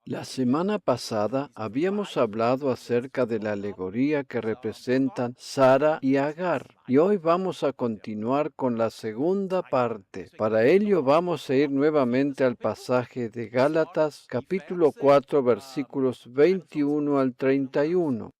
La semana pasada habíamos hablado acerca de la alegoría que representan Sara y Agar, y hoy vamos a continuar con la segunda parte. Para ello vamos a ir nuevamente al pasaje de Gálatas, capítulo 4, versículos 21 al 31.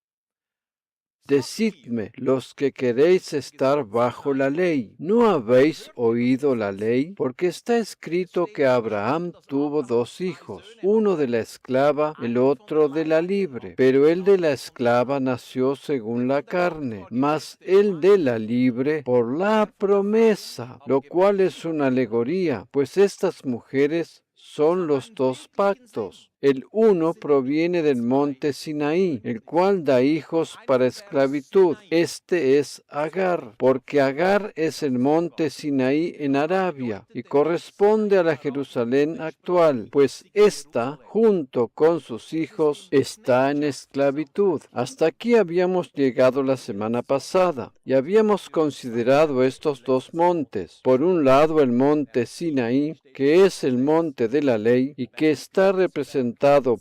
Decidme, los que queréis estar bajo la ley, ¿no habéis oído la ley? Porque está escrito que Abraham tuvo dos hijos, uno de la esclava, el otro de la libre. Pero el de la esclava nació según la carne, mas el de la libre por la promesa, lo cual es una alegoría, pues estas mujeres son los dos pactos. El uno proviene del monte Sinaí, el cual da hijos para esclavitud. Este es Agar, porque Agar es el monte Sinaí en Arabia y corresponde a la Jerusalén actual, pues ésta, junto con sus hijos, está en esclavitud. Hasta aquí habíamos llegado la semana pasada y habíamos considerado estos dos montes. Por un lado, el monte Sinaí, que es el monte de la ley y que está representado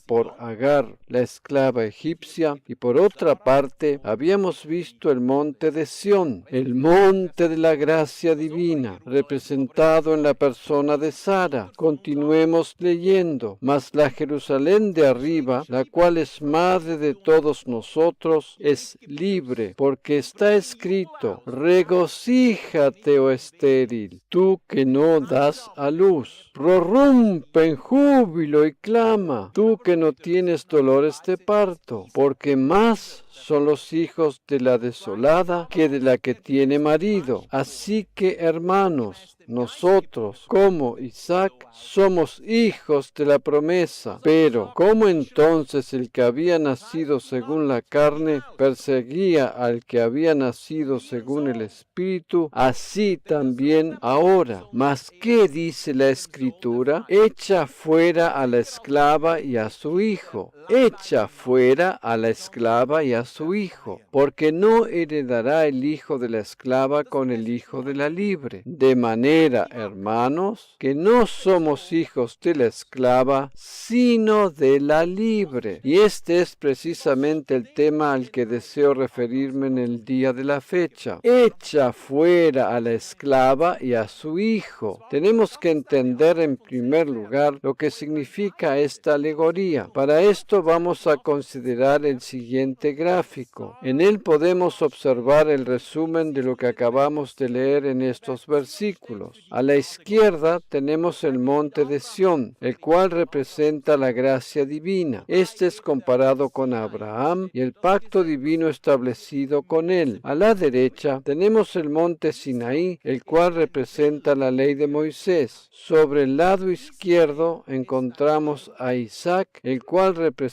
por Agar, la esclava egipcia, y por otra parte habíamos visto el monte de Sión, el monte de la gracia divina, representado en la persona de Sara. Continuemos leyendo. Mas la Jerusalén de arriba, la cual es madre de todos nosotros, es libre, porque está escrito: regocíjate, oh estéril, tú que no das a luz, prorrumpe en júbilo y clama, tú que no tienes dolores de parto, porque más son los hijos de la desolada que de la que tiene marido. Así que, hermanos, nosotros, como Isaac, somos hijos de la promesa. Pero, ¿cómo entonces el que había nacido según la carne perseguía al que había nacido según el Espíritu? Así también ahora. Mas, ¿qué dice la Escritura? Echa fuera a la esclava y a su hijo. Echa fuera a la esclava y a su hijo, porque no heredará el hijo de la esclava con el hijo de la libre. De manera, hermanos, que no somos hijos de la esclava, sino de la libre. Y este es precisamente el tema al que deseo referirme en el día de la fecha. Echa fuera a la esclava y a su hijo. Tenemos que entender en primer lugar lo que significa esta alegoría. Para esto vamos a considerar el siguiente gráfico. En él podemos observar el resumen de lo que acabamos de leer en estos versículos. A la izquierda tenemos el monte de Sión, el cual representa la gracia divina. Este es comparado con Abraham y el pacto divino establecido con él. A la derecha tenemos el monte Sinaí, el cual representa la ley de Moisés. Sobre el lado izquierdo encontramos a Isaac, el cual representa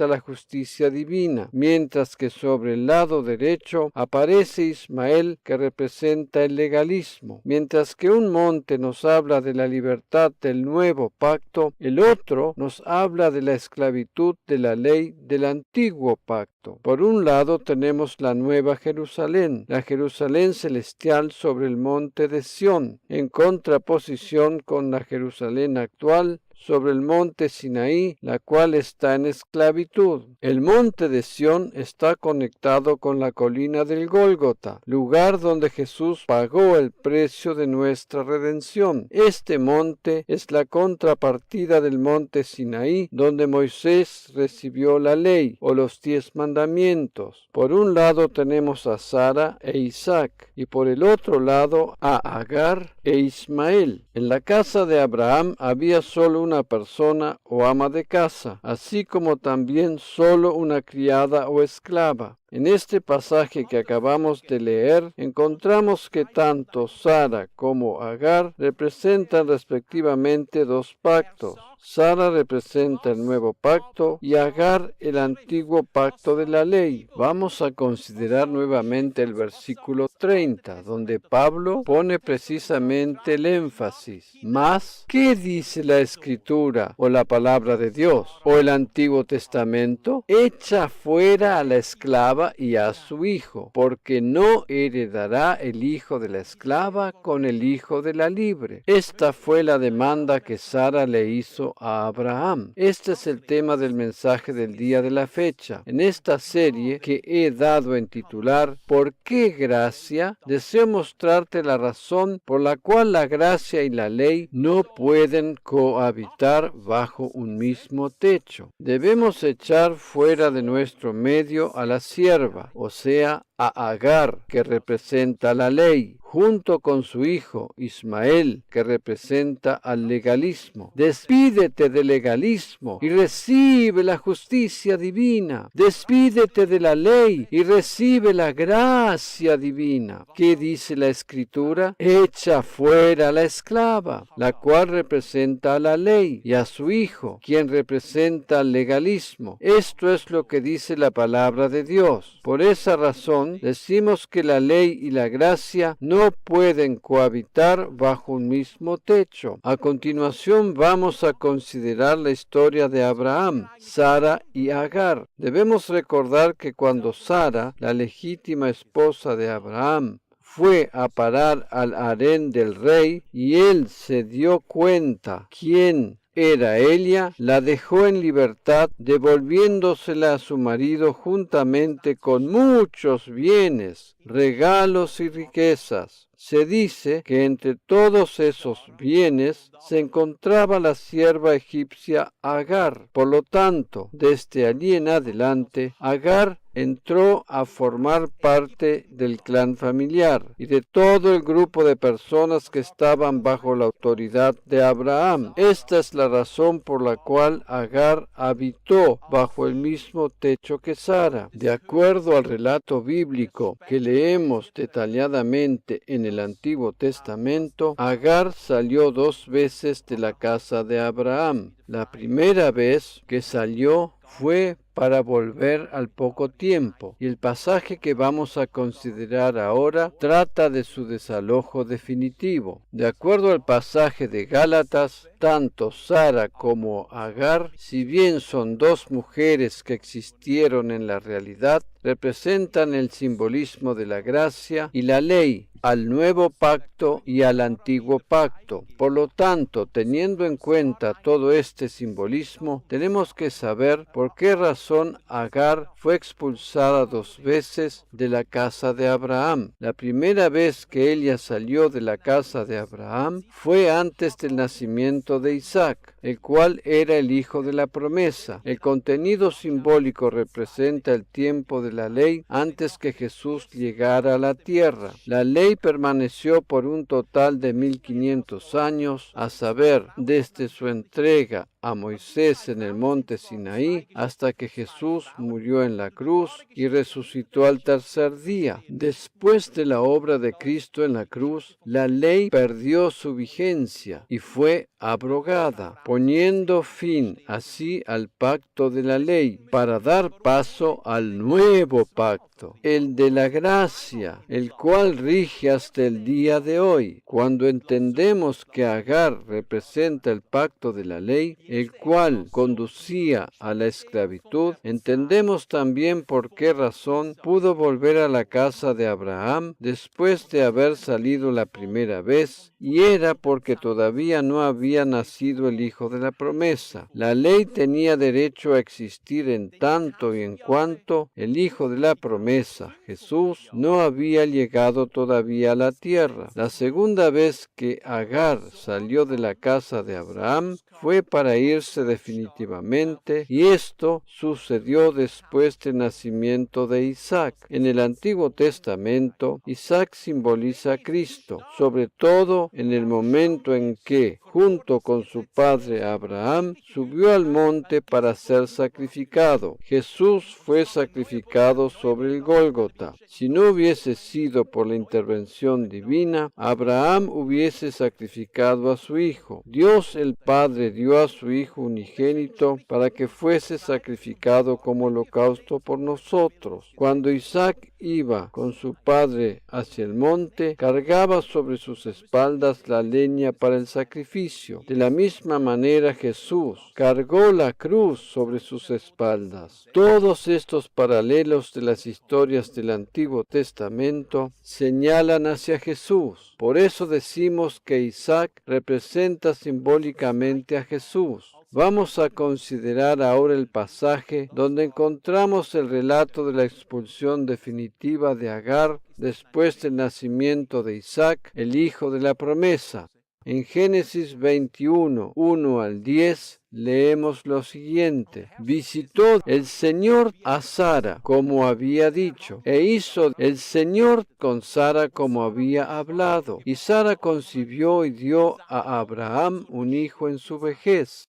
la justicia divina, mientras que sobre el lado derecho aparece Ismael, que representa el legalismo. Mientras que un monte nos habla de la libertad del nuevo pacto, el otro nos habla de la esclavitud de la ley del antiguo pacto. Por un lado tenemos la nueva Jerusalén, la Jerusalén celestial sobre el monte de Sión, en contraposición con la Jerusalén actual sobre el monte Sinaí, la cual está en esclavitud. El monte de Sión está conectado con la colina del Gólgota, lugar donde Jesús pagó el precio de nuestra redención. Este monte es la contrapartida del monte Sinaí, donde Moisés recibió la ley o los 10 mandamientos. Por un lado tenemos a Sara e Isaac, y por el otro lado a Agar e Ismael. En la casa de Abraham había solo una persona o ama de casa, así como también solo una criada o esclava. En este pasaje que acabamos de leer, encontramos que tanto Sara como Agar representan respectivamente dos pactos. Sara representa el nuevo pacto y Agar el antiguo pacto de la ley. Vamos a considerar nuevamente el versículo 30, donde Pablo pone precisamente el énfasis. Mas, ¿qué dice la Escritura o la palabra de Dios o el Antiguo Testamento? Echa fuera a la esclava esclava y a su hijo, porque no heredará el hijo de la esclava con el hijo de la libre. Esta fue la demanda que Sara le hizo a Abraham. Este es el tema del mensaje del día de la fecha. En esta serie que he dado en titular ¿Por qué gracia?, deseo mostrarte la razón por la cual la gracia y la ley no pueden cohabitar bajo un mismo techo. Debemos echar fuera de nuestro medio a la sierva, o sea, a Agar, que representa la ley, junto con su hijo Ismael, que representa al legalismo. Despídete del legalismo y recibe la justicia divina. Despídete de la ley y recibe la gracia divina. ¿Qué dice la Escritura? Echa fuera a la esclava, la cual representa a la ley, y a su hijo, quien representa al legalismo. Esto es lo que dice la palabra de Dios. Por esa razón, decimos que la ley y la gracia no pueden cohabitar bajo un mismo techo. A continuación vamos a considerar la historia de Abraham, Sara y Agar. Debemos recordar que cuando Sara, la legítima esposa de Abraham, fue a parar al harén del rey y él se dio cuenta quién era ella, la dejó en libertad, devolviéndosela a su marido juntamente con muchos bienes, regalos y riquezas. Se dice que entre todos esos bienes se encontraba la sierva egipcia Agar. Por lo tanto, desde allí en adelante, Agar entró a formar parte del clan familiar y de todo el grupo de personas que estaban bajo la autoridad de Abraham. Esta es la razón por la cual Agar habitó bajo el mismo techo que Sara. De acuerdo al relato bíblico que leemos detalladamente en el Antiguo Testamento, Agar salió 2 veces de la casa de Abraham. La primera vez que salió fue para volver al poco tiempo, y el pasaje que vamos a considerar ahora trata de su desalojo definitivo. De acuerdo al pasaje de Gálatas, tanto Sara como Agar, si bien son 2 mujeres que existieron en la realidad, representan el simbolismo de la gracia y la ley, al nuevo pacto y al antiguo pacto. Por lo tanto, teniendo en cuenta todo este simbolismo, tenemos que saber por qué razón Agar fue expulsada 2 veces de la casa de Abraham. La primera vez que ella salió de la casa de Abraham fue antes del nacimiento de Isaac, el cual era el hijo de la promesa. El contenido simbólico representa el tiempo de la ley antes que Jesús llegara a la tierra. La ley permaneció por un total de 1500 años, a saber, desde su entrega a Moisés en el monte Sinaí hasta que Jesús murió en la cruz y resucitó al tercer día. Después de la obra de Cristo en la cruz, la ley perdió su vigencia y fue abrogada, poniendo fin así al pacto de la ley para dar paso al nuevo pacto, el de la gracia, el cual rige hasta el día de hoy. Cuando entendemos que Agar representa el pacto de la ley, el cual conducía a la esclavitud, entendemos también por qué razón pudo volver a la casa de Abraham después de haber salido la primera vez, y era porque todavía no había nacido el hijo de la promesa. La ley tenía derecho a existir en tanto y en cuanto el hijo de la promesa, Jesús, no había llegado todavía a la tierra. La segunda vez que Agar salió de la casa de Abraham fue para irse definitivamente, y esto sucedió después del nacimiento de Isaac. En el Antiguo Testamento, Isaac simboliza a Cristo, sobre todo en el momento en que, junto con su padre Abraham, subió al monte para ser sacrificado. Jesús fue sacrificado sobre el Gólgota. Si no hubiese sido por la intervención divina, Abraham hubiese sacrificado a su hijo. Dios el Padre dio a su Hijo unigénito para que fuese sacrificado como holocausto por nosotros. Cuando Isaac iba con su padre hacia el monte, cargaba sobre sus espaldas la leña para el sacrificio. sacrificio. De la misma manera Jesús cargó la cruz sobre sus espaldas. Todos estos paralelos de las historias del Antiguo Testamento señalan hacia Jesús. Por eso decimos que Isaac representa simbólicamente a Jesús. Vamos a considerar ahora el pasaje donde encontramos el relato de la expulsión definitiva de Agar después del nacimiento de Isaac, el hijo de la promesa. En Génesis 21, 1 al 10, leemos lo siguiente: visitó el Señor a Sara como había dicho, e hizo el Señor con Sara como había hablado. Y Sara concibió y dio a Abraham un hijo en su vejez,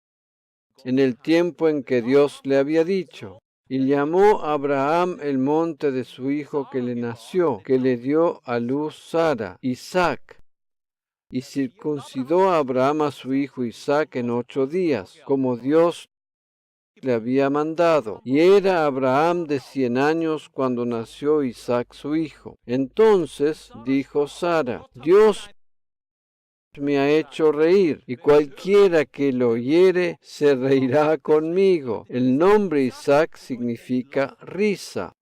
en el tiempo en que Dios le había dicho. Y llamó a Abraham el monte de su hijo que le nació, que le dio a luz Sara, Isaac. Y circuncidó a Abraham a su hijo Isaac en 8 días, como Dios le había mandado. Y era Abraham de 100 años cuando nació Isaac su hijo. Entonces dijo Sara: Dios me ha hecho reír, y cualquiera que lo oyere se reirá conmigo. El nombre Isaac significa risa.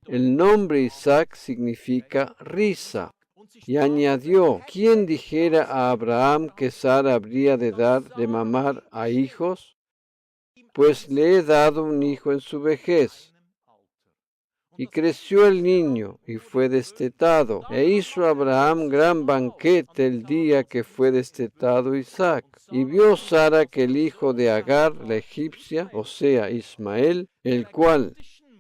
El nombre Isaac significa risa. Y añadió: ¿quién dijera a Abraham que Sara habría de dar de mamar a hijos? Pues le he dado un hijo en su vejez. Y creció el niño, y fue destetado. E hizo Abraham gran banquete el día que fue destetado Isaac. Y vio Sara que el hijo de Agar, la egipcia, o sea, Ismael, el cual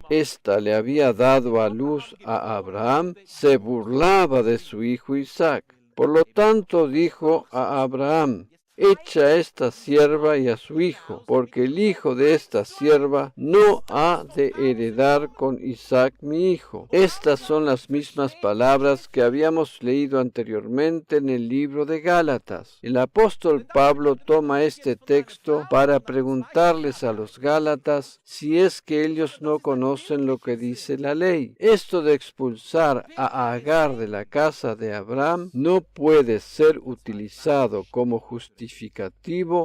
ésta le había dado a luz a Abraham, se burlaba de su hijo Isaac. Por lo tanto dijo a Abraham: echa a esta sierva y a su hijo, porque el hijo de esta sierva no ha de heredar con Isaac mi hijo. Estas son las mismas palabras que habíamos leído anteriormente en el libro de Gálatas. El apóstol Pablo toma este texto para preguntarles a los Gálatas si es que ellos no conocen lo que dice la ley. Esto de expulsar a Agar de la casa de Abraham no puede ser utilizado como justificativo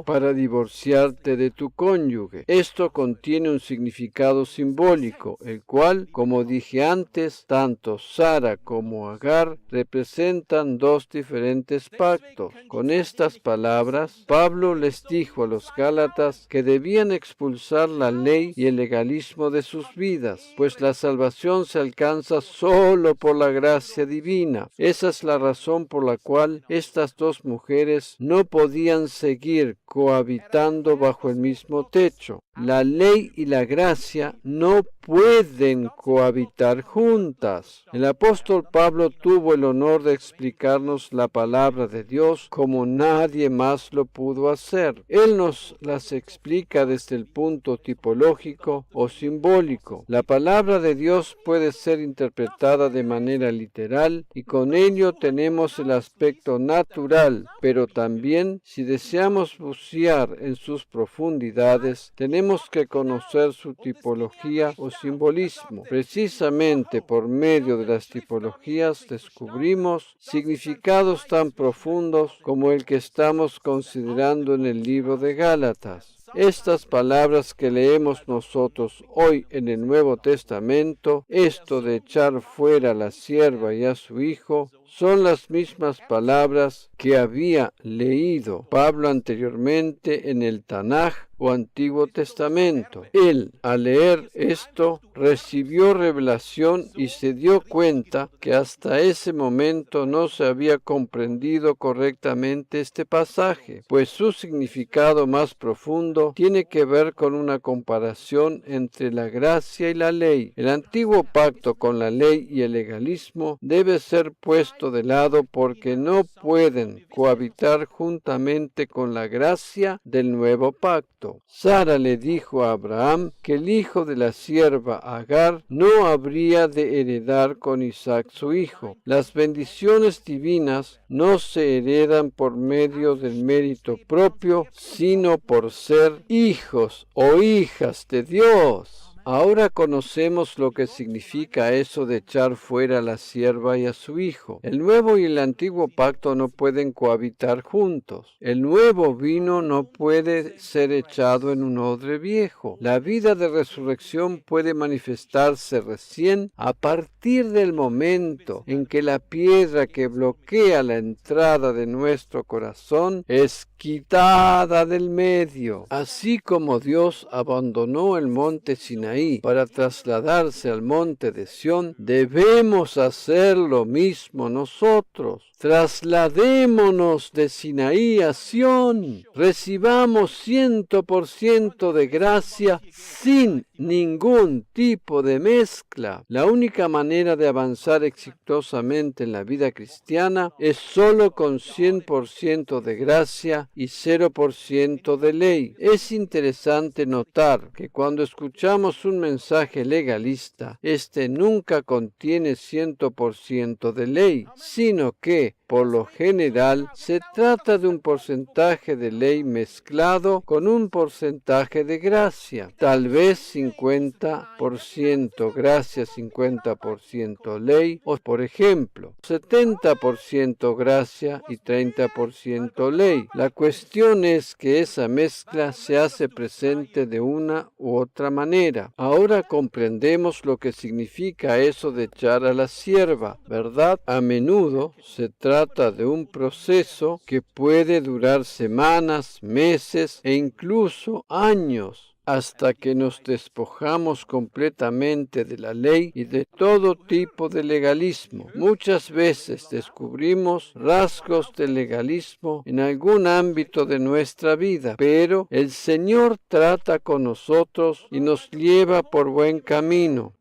para divorciarte de tu cónyuge. Esto contiene un significado simbólico, el cual, como dije antes, tanto Sara como Agar representan 2 diferentes pactos. Con estas palabras, Pablo les dijo a los Gálatas que debían expulsar la ley y el legalismo de sus vidas, pues la salvación se alcanza solo por la gracia divina. Esa es la razón por la cual estas 2 mujeres no podían seguir cohabitando bajo el mismo techo. La ley y la gracia no pueden cohabitar juntas. El apóstol Pablo tuvo el honor de explicarnos la palabra de Dios como nadie más lo pudo hacer. Él nos las explica desde el punto tipológico o simbólico. La palabra de Dios puede ser interpretada de manera literal y con ello tenemos el aspecto natural, pero también si deseamos bucear en sus profundidades, tenemos que conocer su tipología o simbolismo. Precisamente por medio de las tipologías descubrimos significados tan profundos como el que estamos considerando en el libro de Gálatas. Estas palabras que leemos nosotros hoy en el Nuevo Testamento, esto de echar fuera a la sierva y a su hijo, son las mismas palabras que había leído Pablo anteriormente en el Tanaj o Antiguo Testamento. Él, al leer esto, recibió revelación y se dio cuenta que hasta ese momento no se había comprendido correctamente este pasaje, pues su significado más profundo tiene que ver con una comparación entre la gracia y la ley. El antiguo pacto con la ley y el legalismo debe ser puesto de lado porque no pueden cohabitar juntamente con la gracia del nuevo pacto. Sara le dijo a Abraham que el hijo de la sierva Agar no habría de heredar con Isaac su hijo. Las bendiciones divinas no se heredan por medio del mérito propio, sino por ser hijos o hijas de Dios. Ahora conocemos lo que significa eso de echar fuera a la sierva y a su hijo. El nuevo y el antiguo pacto no pueden cohabitar juntos. El nuevo vino no puede ser echado en un odre viejo. La vida de resurrección puede manifestarse recién a partir del momento en que la piedra que bloquea la entrada de nuestro corazón es quitada del medio. Así como Dios abandonó el monte Sinaí para trasladarse al monte de Sión, debemos hacer lo mismo nosotros. Trasladémonos de Sinaí a Sión. Recibamos 100% de gracia sin ningún tipo de mezcla. La única manera de avanzar exitosamente en la vida cristiana es solo con 100% de gracia y 0% de ley. Es interesante notar que cuando escuchamos un mensaje legalista, este nunca contiene 100% de ley, sino que por lo general, se trata de un porcentaje de ley mezclado con un porcentaje de gracia. Tal vez 50% gracia, 50% ley, o por ejemplo, 70% gracia y 30% ley. La cuestión es que esa mezcla se hace presente de una u otra manera. Ahora comprendemos lo que significa eso de echar a la sierva, ¿verdad? A menudo se trata de un proceso que puede durar semanas, meses e incluso años, hasta que nos despojamos completamente de la ley y de todo tipo de legalismo. Muchas veces descubrimos rasgos de legalismo en algún ámbito de nuestra vida, pero el Señor trata con nosotros y nos lleva por buen camino.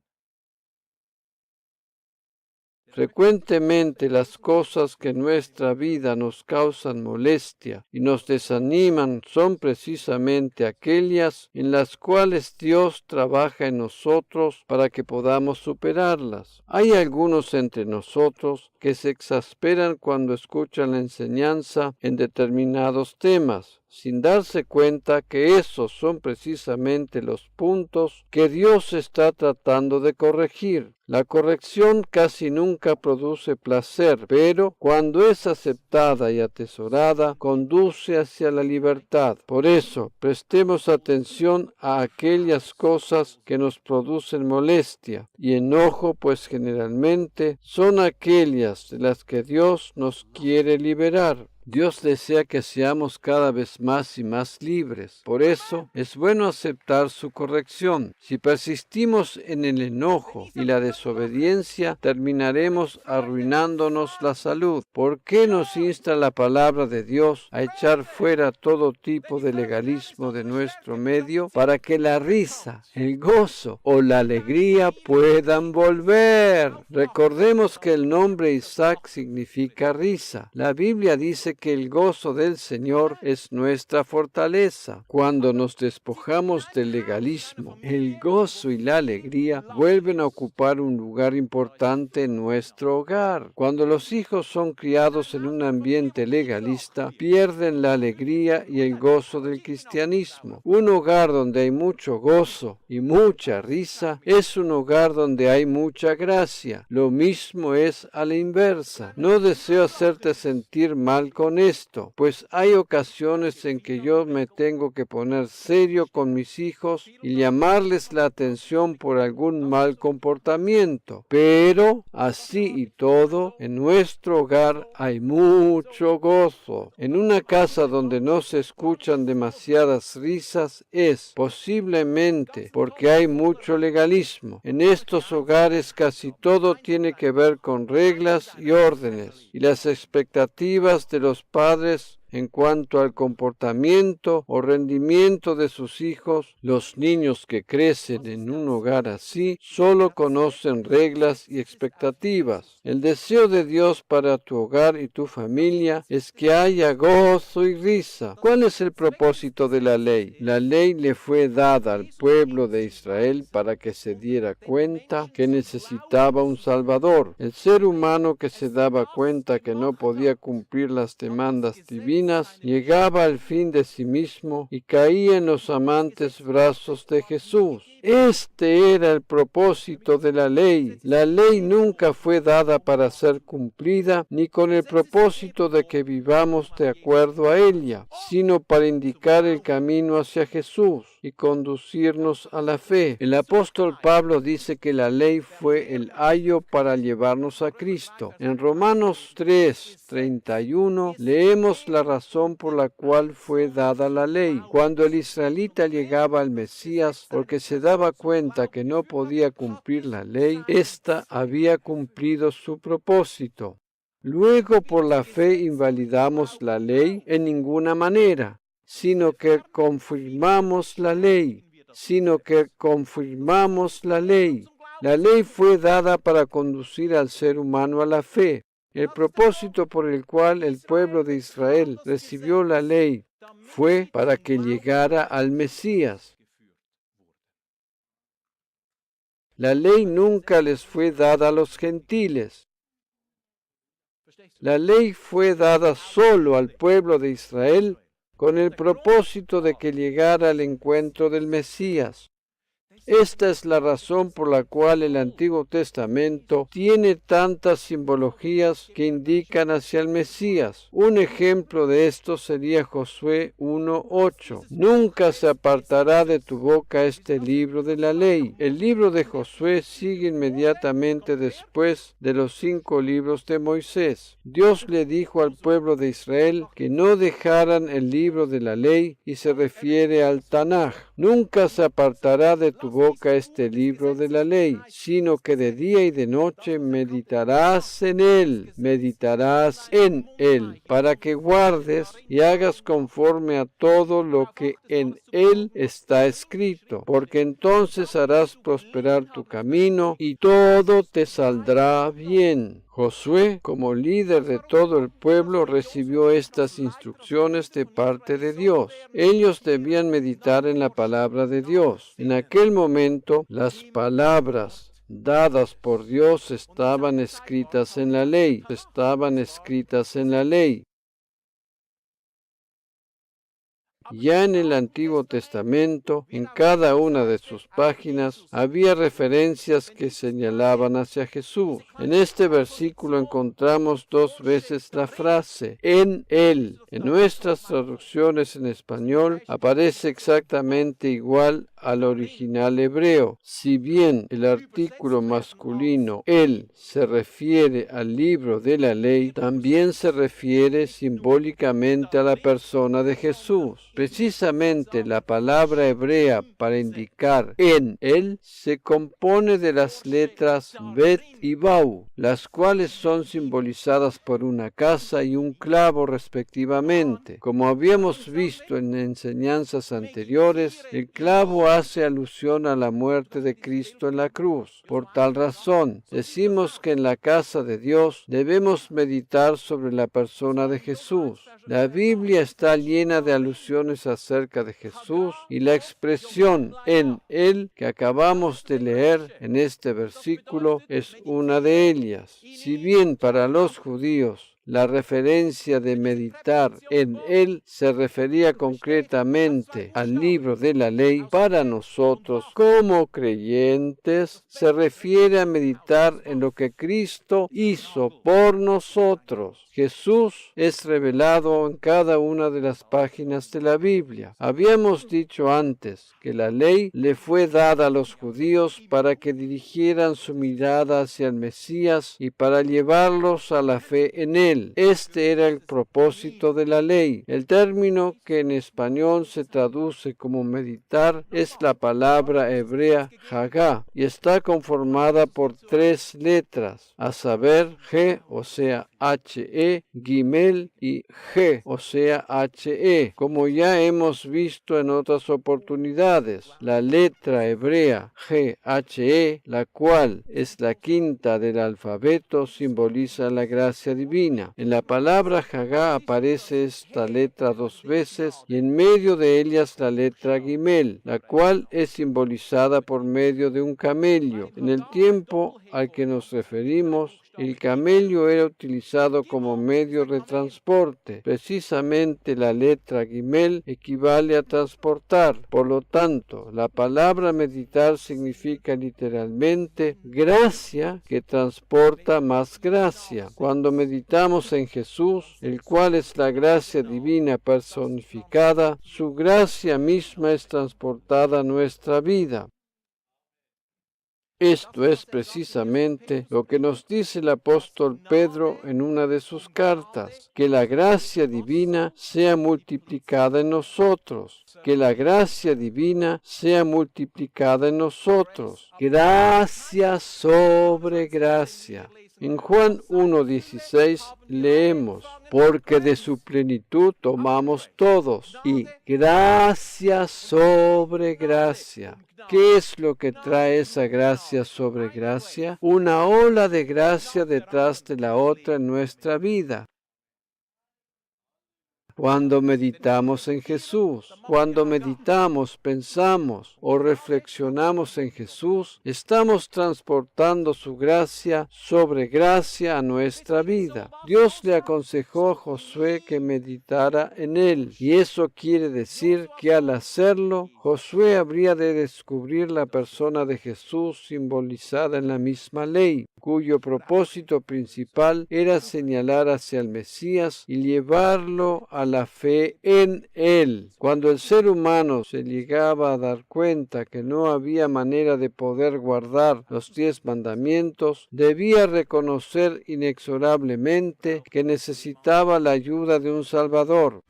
Frecuentemente las cosas que en nuestra vida nos causan molestia y nos desaniman son precisamente aquellas en las cuales Dios trabaja en nosotros para que podamos superarlas. Hay algunos entre nosotros que se exasperan cuando escuchan la enseñanza en determinados temas, sin darse cuenta que esos son precisamente los puntos que Dios está tratando de corregir. La corrección casi nunca produce placer, pero cuando es aceptada y atesorada, conduce hacia la libertad. Por eso, prestemos atención a aquellas cosas que nos producen molestia y enojo, pues generalmente son aquellas de las que Dios nos quiere liberar. Dios desea que seamos cada vez más y más libres. Por eso es bueno aceptar su corrección. Si persistimos en el enojo y la desobediencia, terminaremos arruinándonos la salud. ¿Por qué nos insta la palabra de Dios a echar fuera todo tipo de legalismo de nuestro medio? Para que la risa, el gozo o la alegría puedan volver. Recordemos que el nombre Isaac significa risa. La Biblia dice que el gozo del Señor es nuestra fortaleza. Cuando nos despojamos del legalismo, el gozo y la alegría vuelven a ocupar un lugar importante en nuestro hogar. Cuando los hijos son criados en un ambiente legalista, pierden la alegría y el gozo del cristianismo. Un hogar donde hay mucho gozo y mucha risa es un hogar donde hay mucha gracia. Lo mismo es a la inversa. No deseo hacerte sentir mal con esto, pues hay ocasiones en que yo me tengo que poner serio con mis hijos y llamarles la atención por algún mal comportamiento. Pero así y todo, en nuestro hogar hay mucho gozo. En una casa donde no se escuchan demasiadas risas es posiblemente porque hay mucho legalismo. En estos hogares casi todo tiene que ver con reglas y órdenes, y las expectativas de los padres en cuanto al comportamiento o rendimiento de sus hijos. Los niños que crecen en un hogar así solo conocen reglas y expectativas. El deseo de Dios para tu hogar y tu familia es que haya gozo y risa. ¿Cuál es el propósito de la ley? La ley le fue dada al pueblo de Israel para que se diera cuenta que necesitaba un Salvador. El ser humano que se daba cuenta que no podía cumplir las demandas divinas llegaba al fin de sí mismo y caía en los amantes brazos de Jesús. Este era el propósito de la ley. La ley nunca fue dada para ser cumplida, ni con el propósito de que vivamos de acuerdo a ella, sino para indicar el camino hacia Jesús y conducirnos a la fe. El apóstol Pablo dice que la ley fue el ayo para llevarnos a Cristo. En Romanos 3:31 leemos la razón por la cual fue dada la ley. Cuando el israelita llegaba al Mesías, porque se daba cuenta que no podía cumplir la ley, ésta había cumplido su propósito. Luego, por la fe invalidamos la ley en ninguna manera, sino que confirmamos la ley, La ley fue dada para conducir al ser humano a la fe. El propósito por el cual el pueblo de Israel recibió la ley fue para que llegara al Mesías. La ley nunca les fue dada a los gentiles. La ley fue dada solo al pueblo de Israel con el propósito de que llegara al encuentro del Mesías. Esta es la razón por la cual el Antiguo Testamento tiene tantas simbologías que indican hacia el Mesías. Un ejemplo de esto sería Josué 1:8. Nunca se apartará de tu boca este libro de la ley. El libro de Josué sigue inmediatamente después de los 5 libros de Moisés. Dios le dijo al pueblo de Israel que no dejaran el libro de la ley y se refiere al Tanaj. Nunca se apartará de tu boca este libro de la ley, sino que de día y de noche meditarás en él, para que guardes y hagas conforme a todo lo que en él está escrito, porque entonces harás prosperar tu camino y todo te saldrá bien. Josué, como líder de todo el pueblo, recibió estas instrucciones de parte de Dios. Ellos debían meditar en la palabra de Dios. En aquel momento, las palabras dadas por Dios estaban escritas en la ley. Ya en el Antiguo Testamento, en cada una de sus páginas, había referencias que señalaban hacia Jesús. En este versículo encontramos 2 veces la frase en él. En nuestras traducciones en español aparece exactamente igual al original hebreo. Si bien el artículo masculino él se refiere al libro de la ley, también se refiere simbólicamente a la persona de Jesús. Precisamente la palabra hebrea para indicar en él se compone de las letras Bet y Bau, las cuales son simbolizadas por una casa y un clavo respectivamente. Como habíamos visto en enseñanzas anteriores, el clavo hace alusión a la muerte de Cristo en la cruz. Por tal razón, decimos que en la casa de Dios debemos meditar sobre la persona de Jesús. La Biblia está llena de alusiones acerca de Jesús y la expresión en él que acabamos de leer en este versículo es una de ellas. Si bien para los judíos la referencia de meditar en él se refería concretamente al libro de la ley, para nosotros como creyentes se refiere a meditar en lo que Cristo hizo por nosotros. Jesús es revelado en cada una de las páginas de la Biblia. Habíamos dicho antes que la ley le fue dada a los judíos para que dirigieran su mirada hacia el Mesías y para llevarlos a la fe en él. Este era el propósito de la ley. El término que en español se traduce como meditar es la palabra hebrea Hagá y está conformada por 3 letras, a saber G, o sea H-E, Gimel y G, o sea H-E. Como ya hemos visto en otras oportunidades, la letra hebrea G-H-E, la cual es la quinta del alfabeto, simboliza la gracia divina. divina. En la palabra Hagá aparece esta letra 2 veces y en medio de ellas la letra Gimel, la cual es simbolizada por medio de un camello. En el tiempo al que nos referimos, el camello era utilizado como medio de transporte. Precisamente la letra Gimel equivale a transportar. Por lo tanto, la palabra meditar significa literalmente gracia que transporta más gracia. Cuando meditamos en Jesús, el cual es la gracia divina personificada, su gracia misma es transportada a nuestra vida. Esto es precisamente lo que nos dice el apóstol Pedro en una de sus cartas, que la gracia divina sea multiplicada en nosotros, que la gracia divina sea multiplicada en nosotros, gracia sobre gracia. En Juan 1:16 leemos, porque de su plenitud tomamos todos, y gracia sobre gracia. ¿Qué es lo que trae esa gracia sobre gracia? Una ola de gracia detrás de la otra en nuestra vida. Cuando meditamos en Jesús, cuando meditamos, pensamos o reflexionamos en Jesús, estamos transportando su gracia sobre gracia a nuestra vida. Dios le aconsejó a Josué que meditara en él, y eso quiere decir que al hacerlo, Josué habría de descubrir la persona de Jesús simbolizada en la misma ley, cuyo propósito principal era señalar hacia el Mesías y llevarlo a la fe en él. Cuando el ser humano se llegaba a dar cuenta que no había manera de poder guardar los 10 mandamientos, debía reconocer inexorablemente que necesitaba la ayuda de un Salvador.